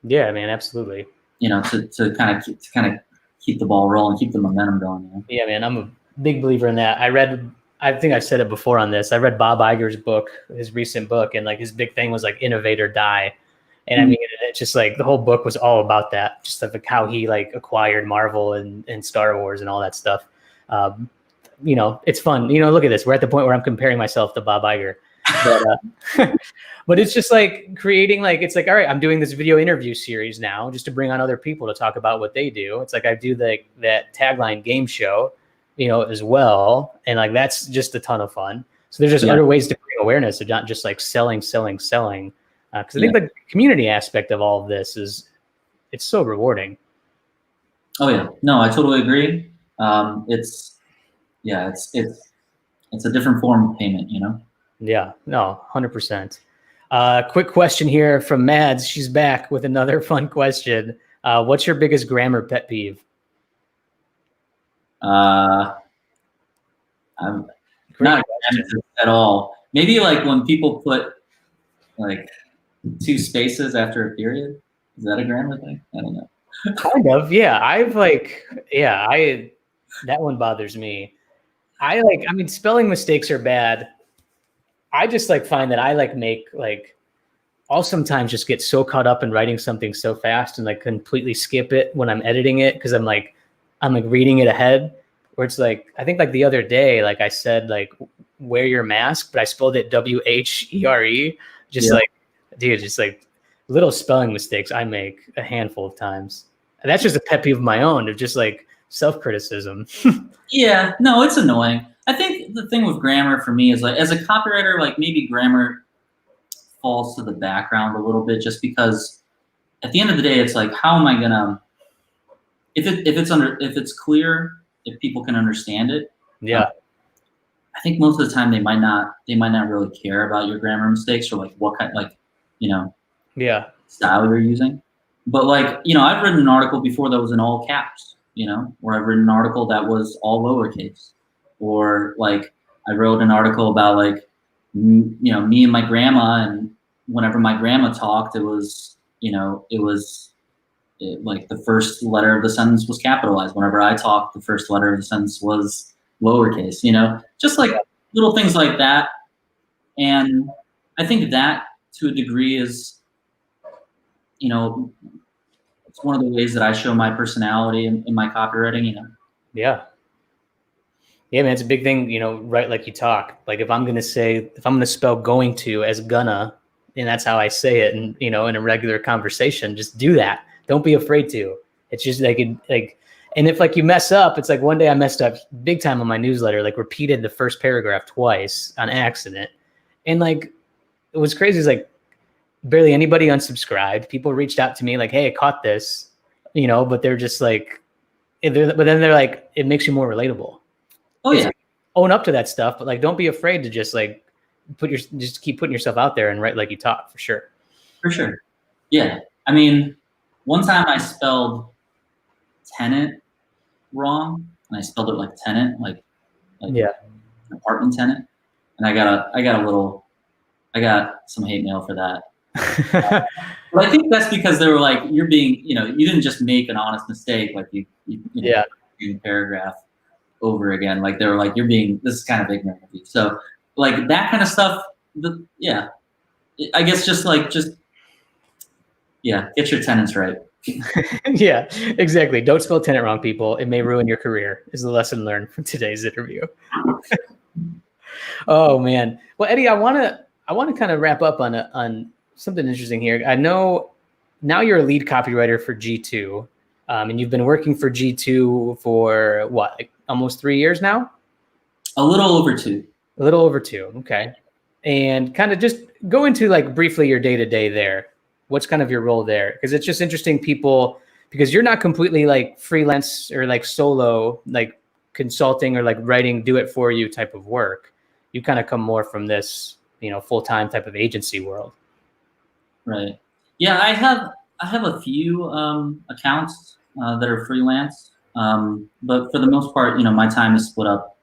Yeah, man, absolutely. To kind of keep the ball rolling, keep the momentum going. Yeah, man, I'm a big believer in that. I think I've said it before on this. I read Bob Iger's book, his recent book, and like his big thing was like innovate or die. And I mean, it's just like the whole book was all about that, just like how he like acquired Marvel and Star Wars and all that stuff. It's fun. Look at this. We're at the point where I'm comparing myself to Bob Iger. But, but it's just like creating, like, it's like, all right, I'm doing this video interview series now just to bring on other people to talk about what they do. It's like I do that tagline game show, as well. And like, that's just a ton of fun. So there's just other ways to bring awareness, of not just like selling. Because I think the community aspect of all of this it's so rewarding. Oh yeah, no, I totally agree. It's a different form of payment, you know? Yeah, no, 100%. Quick question here from Mads. She's back with another fun question. What's your biggest grammar pet peeve? I'm not at all. Maybe like when people put like 2 spaces after a period. Is that a grammar thing? I don't know. Kind of, yeah. That one bothers me. I mean, spelling mistakes are bad. I just find that I'll sometimes just get so caught up in writing something so fast and completely skip it when I'm editing it because I'm reading it ahead. Where it's I think the other day, I said wear your mask, but I spelled it WHERE. Just dude, just little spelling mistakes I make a handful of times. And that's just a pet peeve of my own of just self-criticism. Yeah, no, it's annoying. I think the thing with grammar for me is as a copywriter, maybe grammar falls to the background a little bit just because at the end of the day, it's how am I gonna, if it's clear, if people can understand it. Yeah. I think most of the time they might not really care about your grammar mistakes or what kind, yeah, style you're using. But I've written an article before that was in all caps, or I've written an article that was all lowercase, or I wrote an article about me and my grandma, and whenever my grandma talked, it was the first letter of the sentence was capitalized. Whenever I talked, the first letter of the sentence was lowercase, just little things like that. And I think that to a degree is, it's one of the ways that I show my personality in my copywriting, Yeah. Yeah, man, it's a big thing, write like you talk. If I'm going to spell going to as gonna, and that's how I say it, and, in a regular conversation, just do that. Don't be afraid to. It's just and if you mess up, it's one day I messed up big time on my newsletter, repeated the first paragraph twice on accident. And it was crazy. It's barely anybody unsubscribed. People reached out to me hey, I caught this, but they're just but then they're it makes you more relatable. Oh yeah. Own up to that stuff, but don't be afraid to just just keep putting yourself out there and write like you talk, for sure. For sure. Yeah. I mean, one time I spelled tenant wrong, and I spelled it like tenant, like yeah, an apartment tenant, and I got some hate mail for that. But I think that's because they were you're being, you didn't just make an honest mistake, you yeah, the paragraph over again. They were you're being, this is kind of ignorant of you. So that kind of stuff, yeah, I guess just yeah, get your tenants right. yeah, exactly. Don't spell tenant wrong, people. It may ruin your career, is the lesson learned from today's interview. Oh man. Well, Eddie, I want to kind of wrap up on something interesting here. I know now you're a lead copywriter for G2, and you've been working for G2 for what, almost 3 years now? A little over 2. A little over 2. Okay. And kind of just go into briefly your day-to-day there. What's kind of your role there? Because it's just interesting, people, because you're not completely freelance or solo, consulting or writing, do it for you type of work. You kind of come more from this, full-time type of agency world. Right. Yeah, I have a few accounts that are freelance, but for the most part, my time is split up.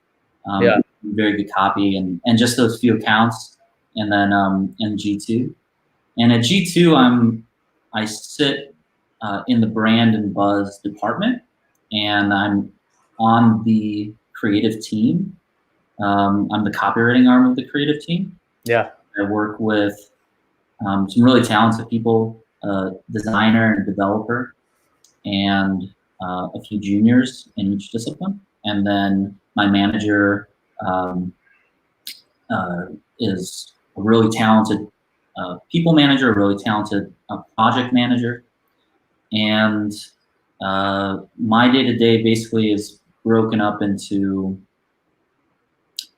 Very good copy and just those few accounts, and then in G2. And at G2, I sit in the brand and buzz department, and I'm on the creative team. I'm the copywriting arm of the creative team. Yeah. I work with some really talented people, designer and developer, and a few juniors in each discipline. And then my manager is a really talented people manager, a really talented project manager. And my day-to-day basically is broken up into,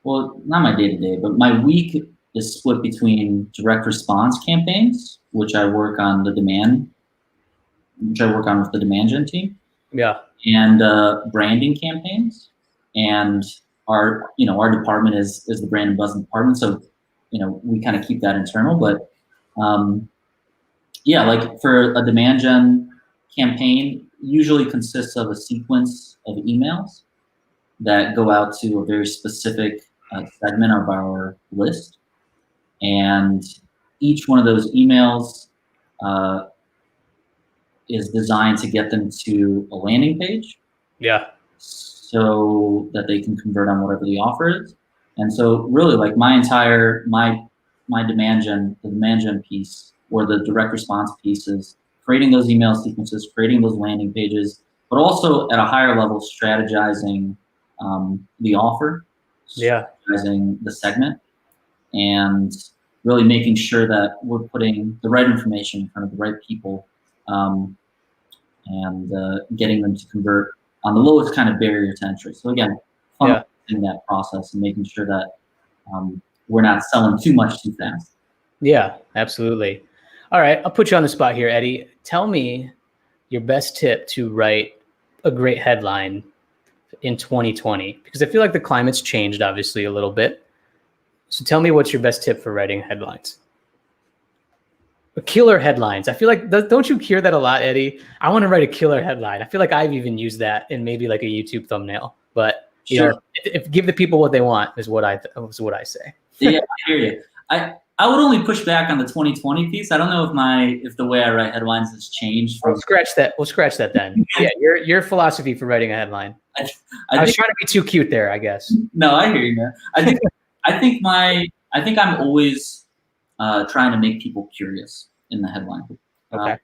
well, not my day-to-day, but my week is split between direct response campaigns, which I work on with the demand gen team. Yeah. and branding campaigns. And our department is the brand and buzz department. So, we kind of keep that internal, but yeah, like for a demand gen campaign, usually consists of a sequence of emails that go out to a very specific segment of our list. And each one of those emails is designed to get them to a landing page. Yeah. So that they can convert on whatever the offer is. And so really, like my demand gen piece, or the direct response piece, is creating those email sequences, creating those landing pages, but also at a higher level, strategizing the offer, strategizing the segment, and really making sure that we're putting the right information in front of the right people, and getting them to convert on the lowest kind of barrier to entry. So again, in that process and making sure that we're not selling too much too fast. Yeah, absolutely. All right, I'll put you on the spot here, Eddie. Tell me your best tip to write a great headline in 2020, because I feel like the climate's changed obviously a little bit. So tell me, what's your best tip for writing headlines? Killer headlines. I feel like, don't you hear that a lot, Eddie? I want to write a killer headline. I feel like I've even used that in maybe like a YouTube thumbnail. But if give the people what they want is what I say. Yeah, I hear you. I would only push back on the 2020 piece. I don't know if the way I write headlines has changed. We'll scratch that then. Yeah, your philosophy for writing a headline. I was trying to be too cute there, I guess. No, I hear you, man. I think I'm always trying to make people curious in the headline. Okay.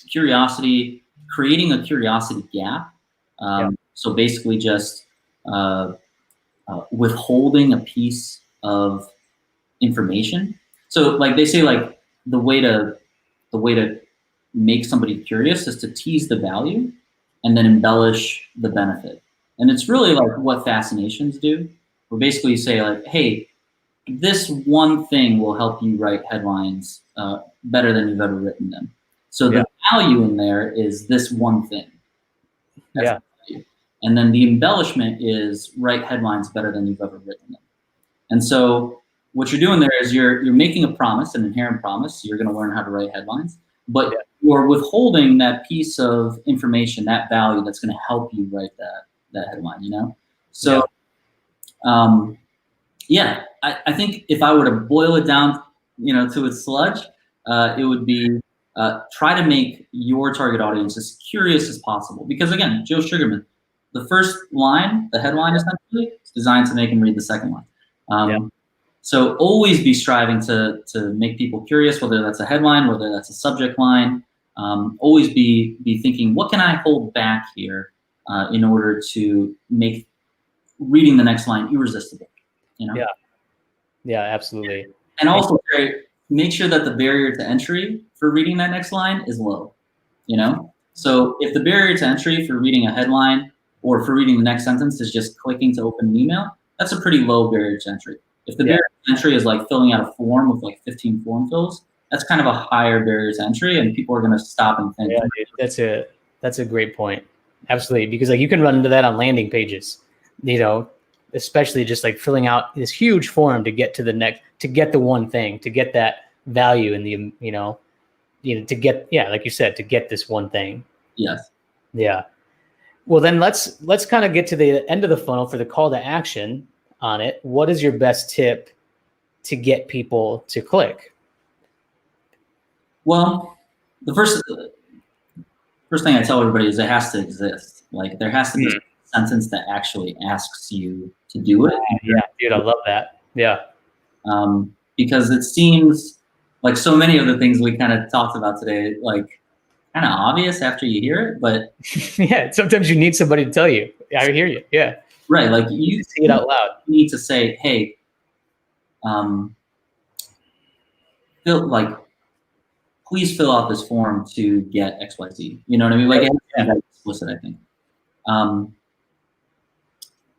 Curiosity, creating a curiosity gap. So basically just withholding a piece of information. So like they say, like the way to make somebody curious is to tease the value and then embellish the benefit. And it's really like what fascinations do. Where basically you say like, hey, this one thing will help you write headlines better than you've ever written them. So the value in there is this one thing. That's and then the embellishment is write headlines better than you've ever written them. And so what you're doing there is you're making a promise, an inherent promise. You're going to learn how to write headlines, but you're withholding that piece of information, that value that's going to help you write that headline. So I think if I were to boil it down, to its sludge, it would be try to make your target audience as curious as possible. Because again, Joe Sugarman, the first line, the headline essentially, is designed to make him read the second line. So always be striving to make people curious, whether that's a headline, whether that's a subject line. Always be thinking, what can I hold back here in order to make reading the next line irresistible? Yeah, absolutely. And also make sure that the barrier to entry for reading that next line is low. So if the barrier to entry for reading a headline or for reading the next sentence is just clicking to open an email, that's a pretty low barrier to entry. If the barrier to entry is like filling out a form with like 15 form fills, that's kind of a higher barrier to entry, and people are going to stop and think. Yeah, dude, that's a great point. Absolutely, because like you can run into that on landing pages, especially just like filling out this huge form to get to the one thing, to get that value in the to get like you said, to get this one thing. Yes. Yeah. Well, then let's kind of get to the end of the funnel for the call to action on it. What is your best tip to get people to click? Well, the first thing I tell everybody is it has to exist. Like there has to be a sentence that actually asks you to do it. Yeah, dude, I love that. Yeah. Because it seems like so many of the things we kind of talked about today, like kind of obvious after you hear it, but yeah, sometimes you need somebody to tell you. I hear you. Yeah. Right. Like you say it out loud. You need to say, hey, please fill out this form to get XYZ. You know what I mean? Like it has to be that explicit, I think.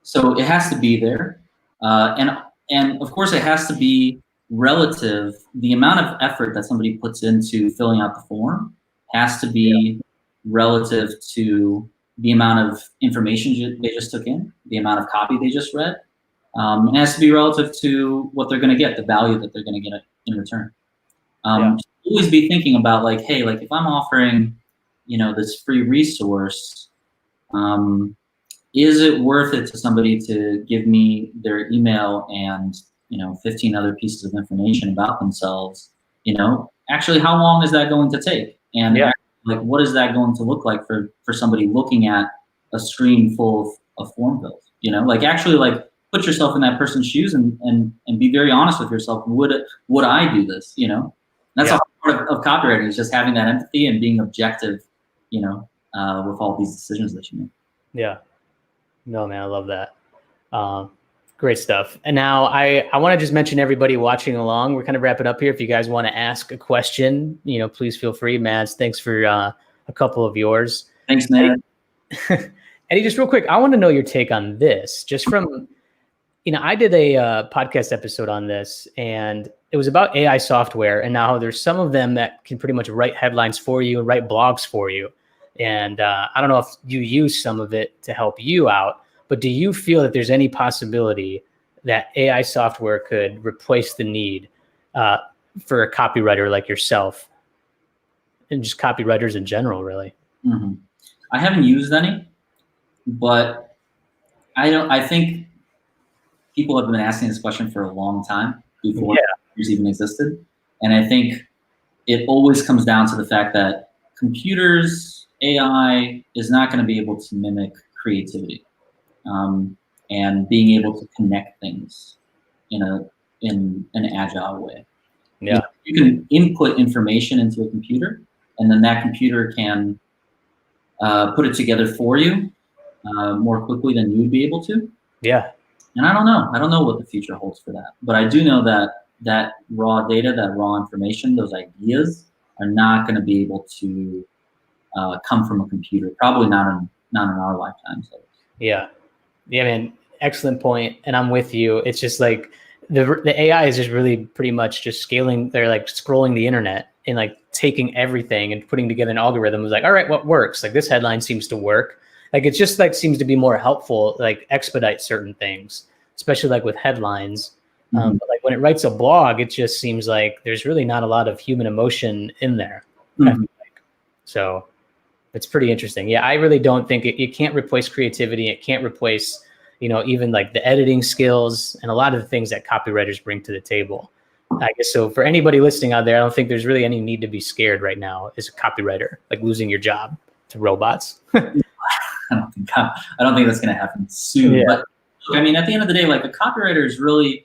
So it has to be there. And of course it has to be relative. The amount of effort that somebody puts into filling out the form has to be relative to the amount of information they just took in, the amount of copy they just read. It has to be relative to what they're going to get, the value that they're going to get in return. Always be thinking about like, hey, like if I'm offering, this free resource, is it worth it to somebody to give me their email and 15 other pieces of information about themselves? Actually, how long is that going to take? And like, what is that going to look like for somebody looking at a screen full of form fills? Like actually like put yourself in that person's shoes and be very honest with yourself. Would I do this? That's a part of copywriting, is just having that empathy and being objective, with all these decisions that you make. Yeah. No, man, I love that. Great stuff. And now I want to just mention everybody watching along. We're kind of wrapping up here. If you guys want to ask a question, please feel free. Mads, thanks for a couple of yours. Thanks, man. Eddie, just real quick, I want to know your take on this. Just from, I did a podcast episode on this, and it was about AI software. And now there's some of them that can pretty much write headlines for you and write blogs for you. And I don't know if you use some of it to help you out, but do you feel that there's any possibility that AI software could replace the need for a copywriter like yourself, and just copywriters in general, really? Mm-hmm. I haven't used any, but I think people have been asking this question for a long time before computers even existed. And I think it always comes down to the fact that computers, AI is not going to be able to mimic creativity, and being able to connect things in an agile way. Yeah, you can input information into a computer, and then that computer can put it together for you more quickly than you would be able to. Yeah. And I don't know what the future holds for that, but I do know that raw data, that raw information, those ideas are not going to be able to come from a computer. Probably not in our lifetimes. Yeah, man, excellent point. And I'm with you. It's just like the AI is just really pretty much just scaling. They're like scrolling the internet and like taking everything and putting together an algorithm. It's like, all right, what works? Like this headline seems to work. Like it's just like seems to be more helpful, like expedite certain things, especially like with headlines. But like when it writes a blog, it just seems like there's really not a lot of human emotion in there. I feel like. So it's pretty interesting. Yeah, I really don't think it can't replace creativity. It can't replace, even like the editing skills and a lot of the things that copywriters bring to the table. I guess so. For anybody listening out there, I don't think there's really any need to be scared right now as a copywriter, like losing your job to robots. I don't think that's going to happen soon. Yeah. But I mean, at the end of the day, like a copywriter is really,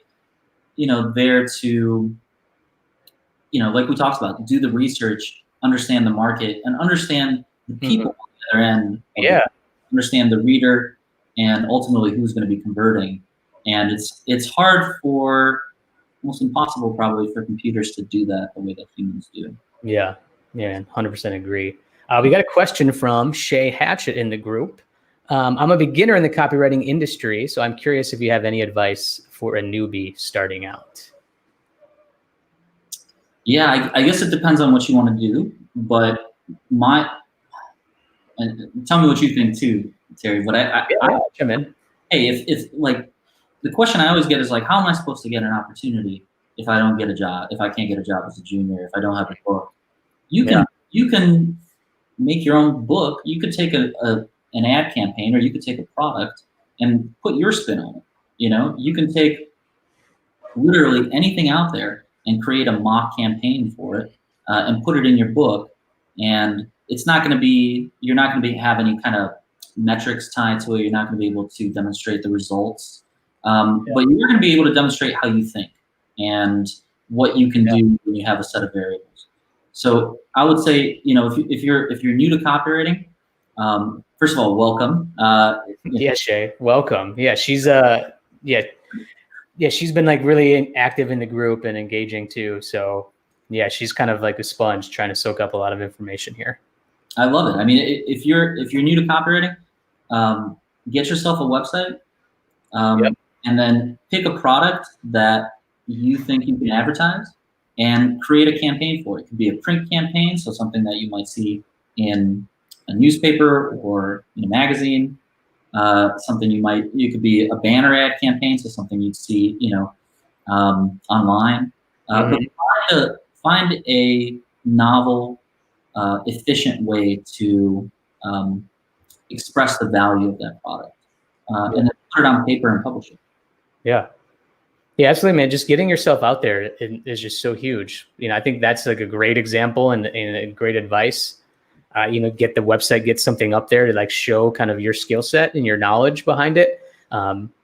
there to, like we talked about, do the research, understand the market, and understand the people on the other end. Understand the reader, and ultimately who's going to be converting. And it's hard for, almost impossible probably, for computers to do that the way that humans do. Yeah, 100% agree. We got a question from Shay Hatchett in the group. I'm a beginner in the copywriting industry, so I'm curious if you have any advice for a newbie starting out. Yeah, I guess it depends on what you want to do, but and tell me what you think too, Terry. But come in. Hey, if like the question I always get is like, how am I supposed to get an opportunity if I don't get a job? If I can't get a job as a junior, if I don't have a book, you can make your own book. You could take an ad campaign, or you could take a product and put your spin on it. You can take literally anything out there and create a mock campaign for it and put it in your book. And it's not going to be, you're not going to have any kind of metrics tied to it. You're not going to be able to demonstrate the results, but you're going to be able to demonstrate how you think and what you can do when you have a set of variables. So I would say, if you're new to copywriting, first of all, welcome. Yeah, Shay, welcome. Yeah, she's she's been like really active in the group and engaging too. So yeah, she's kind of like a sponge trying to soak up a lot of information here. I love it. I mean, if you're new to copywriting, get yourself a website, and then pick a product that you think you can advertise and create a campaign for it. It could be a print campaign, so something that you might see in a newspaper or in a magazine, something you could be a banner ad campaign, so something you'd see, online. But find a novel, efficient way to express the value of that product, and then put it on paper and publish it. Yeah. Yeah, absolutely, man. Just getting yourself out there is just so huge. I think that's like a great example and great advice. Get the website, get something up there to like show kind of your skill set and your knowledge behind it.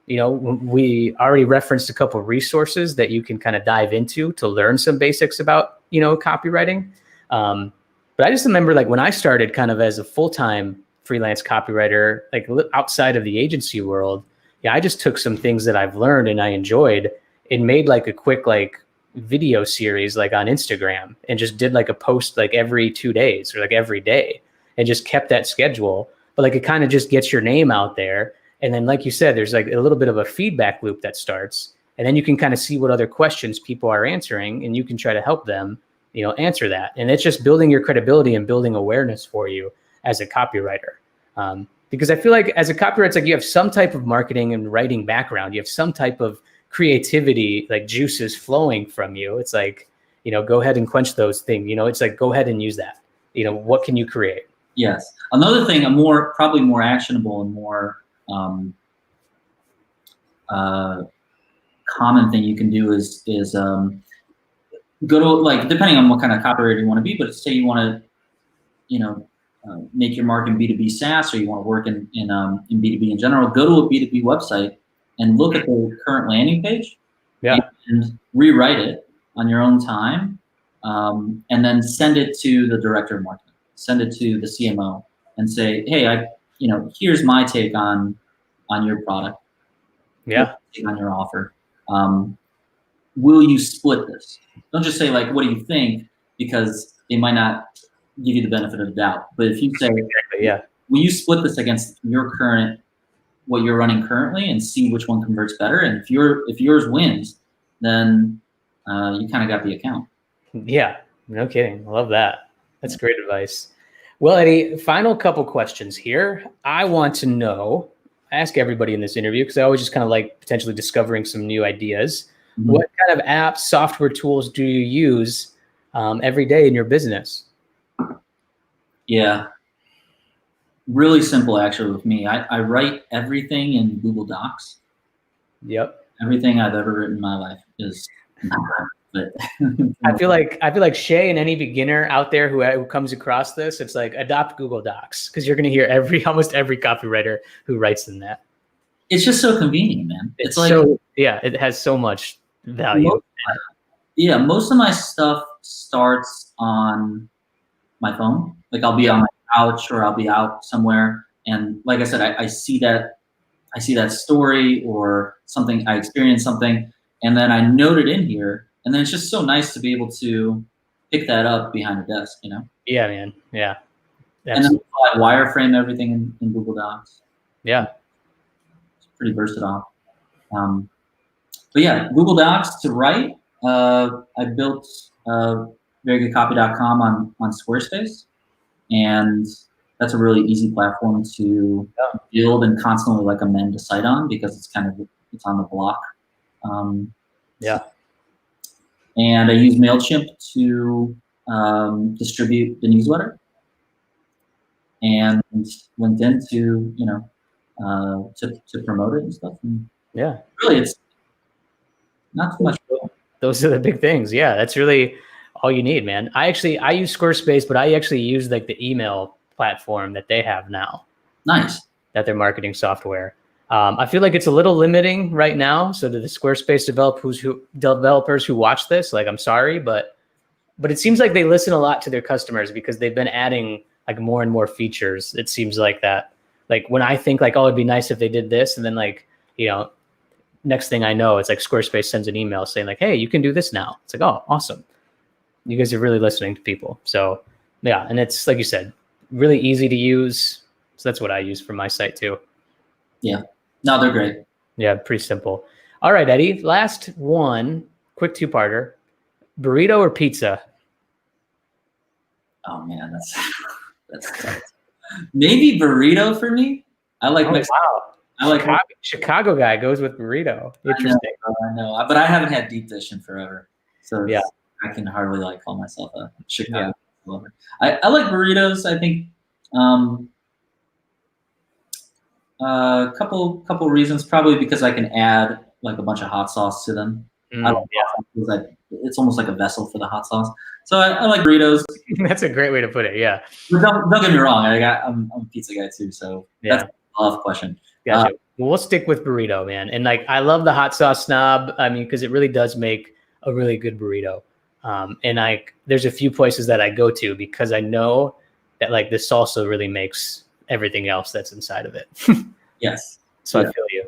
We already referenced a couple of resources that you can kind of dive into to learn some basics about, copywriting. But I just remember like when I started kind of as a full-time freelance copywriter, like outside of the agency world, I just took some things that I've learned and I enjoyed and made like a quick like video series like on Instagram and just did like a post like every 2 days or like every day and just kept that schedule. But like it kind of just gets your name out there. And then like you said, there's like a little bit of a feedback loop that starts. And then you can kind of see what other questions people are answering and you can try to help them, answer that. And it's just building your credibility and building awareness for you as a copywriter. Because I feel like as a copywriter, it's like you have some type of marketing and writing background. You have some type of creativity, like juices flowing from you. It's like, go ahead and quench those things. It's like, go ahead and use that. What can you create? Yes. Another thing, probably more actionable and more common thing you can do is go to, like, depending on what kind of copywriter you want to be, but say you want to, make your mark in B2B SaaS, or you want to work in B2B in general, go to a B2B website and look at the current landing page, and rewrite it on your own time, and then send it to the director of marketing, send it to the CMO, and say, hey, here's my take on your product, on your offer. Will you split this? Don't just say like, what do you think? Because they might not give you the benefit of the doubt. But if you say, will you split this against what you're running currently and see which one converts better? And if yours wins, then you kind of got the account. Yeah, no kidding. I love that. That's great advice. Well, Eddie, final couple questions here. I want to know, I ask everybody in this interview because I always just kind of like potentially discovering some new ideas. Mm-hmm. What kind of apps, software tools do you use every day in your business? Yeah, really simple actually with me. I write everything in Google Docs. Yep. Everything I've ever written in my life is. But I feel like Shay and any beginner out there who comes across this, it's like adopt Google Docs because you're going to hear almost every copywriter who writes in that. It's just so convenient, man. It's like it has so much value. Most of my stuff starts on my phone. Like I'll be on my couch or I'll be out somewhere, and like I said, I see that story or something, I experienced something, and then I note it in here. And then it's just so nice to be able to pick that up behind the desk, Yeah, man. Yeah. Absolutely. And then I wireframe everything in Google Docs. Yeah. It's pretty versatile. But yeah, Google Docs to write. I built verygoodcopy.com on Squarespace. And that's a really easy platform to build and constantly like amend a site on because it's on the block. And I use MailChimp to distribute the newsletter, and LinkedIn to to promote it and stuff. And really, it's not too much. Those are the big things. Yeah, that's really all you need, man. I use Squarespace, but I actually use like the email platform that they have now. Nice. That their marketing software. I feel like it's a little limiting right now. So to the Squarespace developers who watch this, like, I'm sorry, but it seems like they listen a lot to their customers because they've been adding like more and more features. It seems like that. Like when I think like, oh, it'd be nice if they did this, and then like, next thing I know, it's like Squarespace sends an email saying like, hey, you can do this now. It's like, oh, awesome. You guys are really listening to people. So yeah, and it's like you said, really easy to use. So that's what I use for my site too. Yeah. No, they're great. Yeah, pretty simple. All right, Eddie, last one, quick two-parter. Burrito or pizza? Oh man, that's tough. Maybe burrito for me. I like Mexican. Wow. I like Chicago guy goes with burrito. Interesting. I know, but I haven't had deep dish in forever, so Yeah. I can hardly like call myself a Chicago lover. I like burritos. I think couple reasons. Probably because I can add like a bunch of hot sauce to them. I don't know, it's almost like a vessel for the hot sauce. So I like burritos. That's a great way to put it. Yeah. But don't get me wrong. I'm a pizza guy too. So that's a tough question. Gotcha. Well, we'll stick with burrito, man. And like, I love the hot sauce snob. I mean, because it really does make a really good burrito. And there's a few places that I go to because I know that like the salsa really makes everything else that's inside of it. Yes. So I feel you.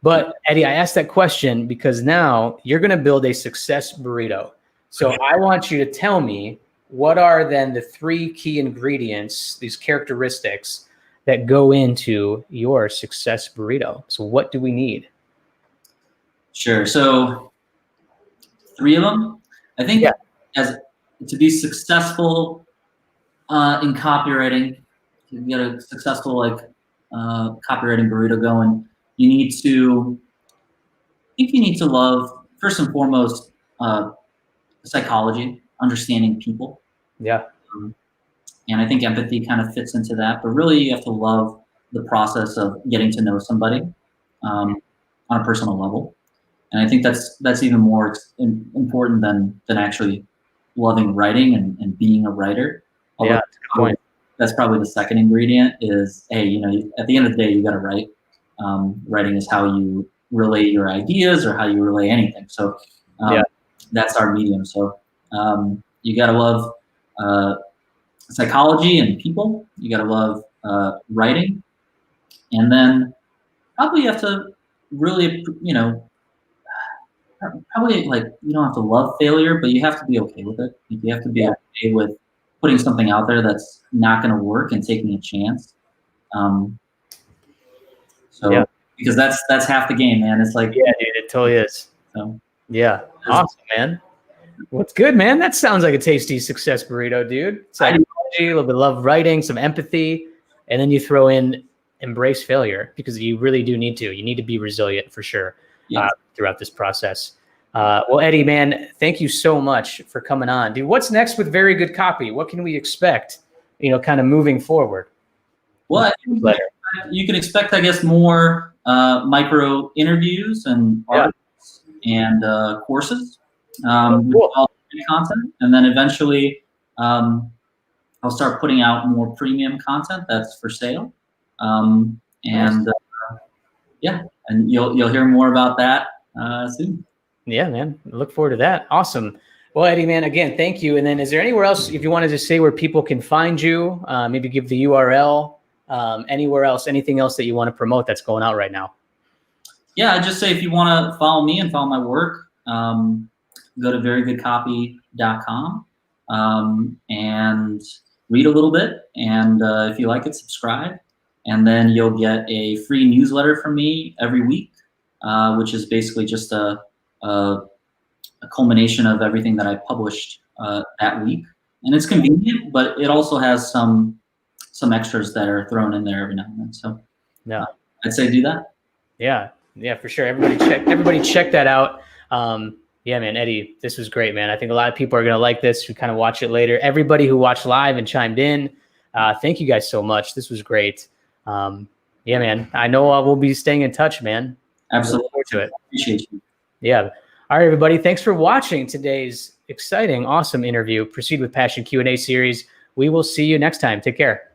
But Eddie, I asked that question because now you're going to build a success burrito. So I want you to tell me, what are then the 3 key ingredients, these characteristics that go into your success burrito? So what do we need? Sure. So 3 of them. I think as to be successful in copywriting, to get a successful copywriting burrito going, you need to love, first and foremost, psychology, understanding people. Yeah. And I think empathy kind of fits into that, but really you have to love the process of getting to know somebody on a personal level. And I think that's even more important than actually loving writing and being a writer. Although that's a good point. That's probably the second ingredient is, hey, at the end of the day, you got to write. Writing is how you relay your ideas or how you relay anything. So that's our medium. So you got to love psychology and people. You got to love writing. And then probably you have to really, probably like, you don't have to love failure, but you have to be okay with it. You have to be okay with putting something out there that's not going to work and taking a chance. Because that's half the game, man. It's like, dude, it totally is. So awesome, man. What's good, man? That sounds like a tasty success burrito, dude. Psychology, a little bit of love writing, some empathy, and then you throw in embrace failure because you really do need to. You need to be resilient for sure throughout this process. Well, Eddie, man, thank you so much for coming on, dude. What's next with Very Good Copy? What can we expect? Kind of moving forward. Well, you can expect, I guess, more micro interviews and articles and courses. Cool. Content, and then eventually I'll start putting out more premium content that's for sale, and you'll hear more about that soon. Yeah, man, look forward to that. Awesome. Well, Eddie, man, again, thank you. And then, is there anywhere else, if you wanted to say where people can find you, maybe give the URL, anywhere else, anything else that you want to promote that's going out right now? Yeah, I'd just say if you want to follow me and follow my work, go to verygoodcopy.com and read a little bit. And if you like it, subscribe. And then you'll get a free newsletter from me every week, which is basically just a culmination of everything that I published that week. And it's convenient, but it also has some extras that are thrown in there every now and then. So I'd say do that. Yeah, for sure. Everybody check that out. Yeah, man, Eddie, this was great, man. I think a lot of people are going to like this who kind of watch it later. Everybody who watched live and chimed in, thank you guys so much. This was great. Yeah, man, I know we'll be staying in touch, man. Absolutely. Look forward to it. Appreciate you. Yeah. All right, everybody. Thanks for watching today's exciting, awesome interview. Proceed with Passion Q&A series. We will see you next time. Take care.